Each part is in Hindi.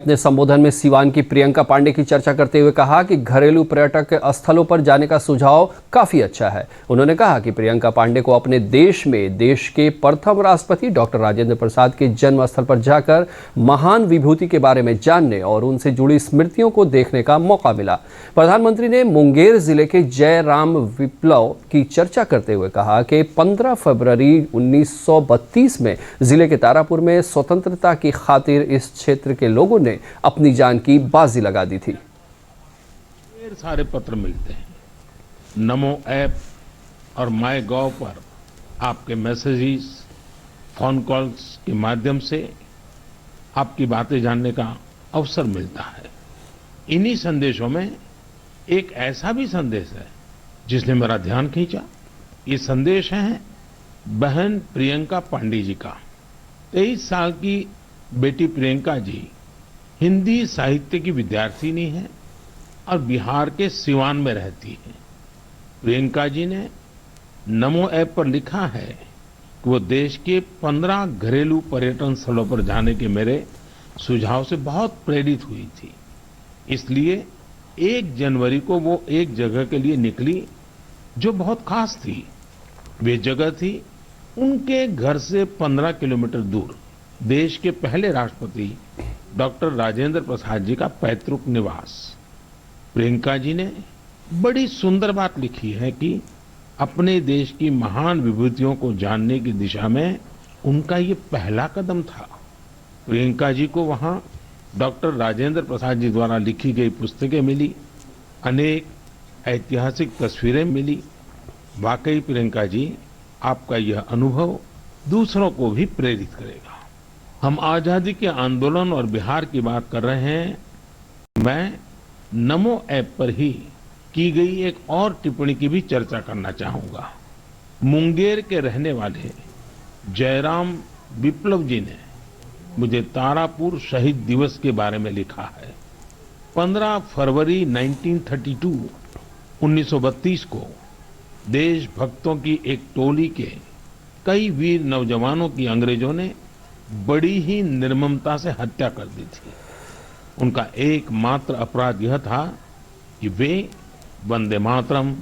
अपने संबोधन में सीवान की प्रियंका पांडे की चर्चा करते हुए कहा कि घरेलू पर्यटक स्थलों पर जाने का सुझाव काफी अच्छा है। उन्होंने कहा कि प्रियंका पांडे को अपने देश में देश के प्रथम राष्ट्रपति डॉक्टर राजेंद्र प्रसाद के जन्म स्थल पर जाकर महान विभूति के बारे में जानने और उनसे जुड़ी स्मृतियों को देखने का मौका मिला। प्रधानमंत्री ने मुंगेर जिले के जयराम विप्लव की चर्चा करते हुए कहा कि 15 फरवरी 1932 में जिले के तारापुर में स्वतंत्रता की खातिर इस क्षेत्र के लोगों ने अपनी जान की बाजी लगा दी थी। ढेर सारे पत्र मिलते हैं, नमो ऐप और माय गॉव पर आपके मैसेजेस, फोन कॉल्स के माध्यम से आपकी बातें जानने का अवसर मिलता है। इन्हीं संदेशों में एक ऐसा भी संदेश है जिसने मेरा ध्यान खींचा। ये संदेश है बहन प्रियंका पांडे जी का। 23 साल की बेटी प्रियंका जी हिंदी साहित्य की विद्यार्थिनी है और बिहार के सिवान में रहती है। प्रियंका जी ने नमो ऐप पर लिखा है कि वो देश के 15 घरेलू पर्यटन स्थलों पर जाने के मेरे सुझाव से बहुत प्रेरित हुई थी। इसलिए 1 जनवरी को वो एक जगह के लिए निकली जो बहुत खास थी। वे जगह थी उनके घर से 15 किलोमीटर दूर देश के पहले राष्ट्रपति डॉक्टर राजेंद्र प्रसाद जी का पैतृक निवास। प्रियंका जी ने बड़ी सुंदर बात लिखी है कि अपने देश की महान विभूतियों को जानने की दिशा में उनका ये पहला कदम था। प्रियंका जी को वहां डॉक्टर राजेंद्र प्रसाद जी द्वारा लिखी गई पुस्तकें मिली, अनेक ऐतिहासिक तस्वीरें मिली। वाकई प्रियंका जी, आपका यह अनुभव दूसरों को भी प्रेरित करेगा। हम आजादी के आंदोलन और बिहार की बात कर रहे हैं। मैं नमो ऐप पर ही की गई एक और टिप्पणी की भी चर्चा करना चाहूंगा। मुंगेर के रहने वाले जयराम विप्लव जी ने मुझे तारापुर शहीद दिवस के बारे में लिखा है। 15 फरवरी 1932 को देशभक्तों की एक टोली के कई वीर नौजवानों की अंग्रेजों ने बड़ी ही निर्ममता से हत्या कर दी थी। उनका एकमात्र अपराध यह था कि वे वंदे मातरम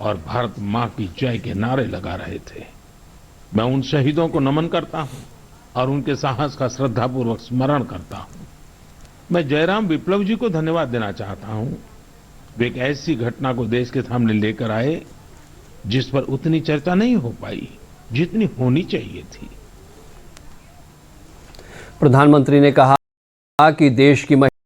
और भारत मां की जय के नारे लगा रहे थे। मैं उन शहीदों को नमन करता हूं और उनके साहस का श्रद्धापूर्वक स्मरण करता हूं। मैं जयराम विप्लव जी को धन्यवाद देना चाहता हूं। वे एक ऐसी घटना को देश के सामने लेकर आए जिस पर उतनी चर्चा नहीं हो पाई जितनी होनी चाहिए थी। प्रधानमंत्री ने कहा कि देश की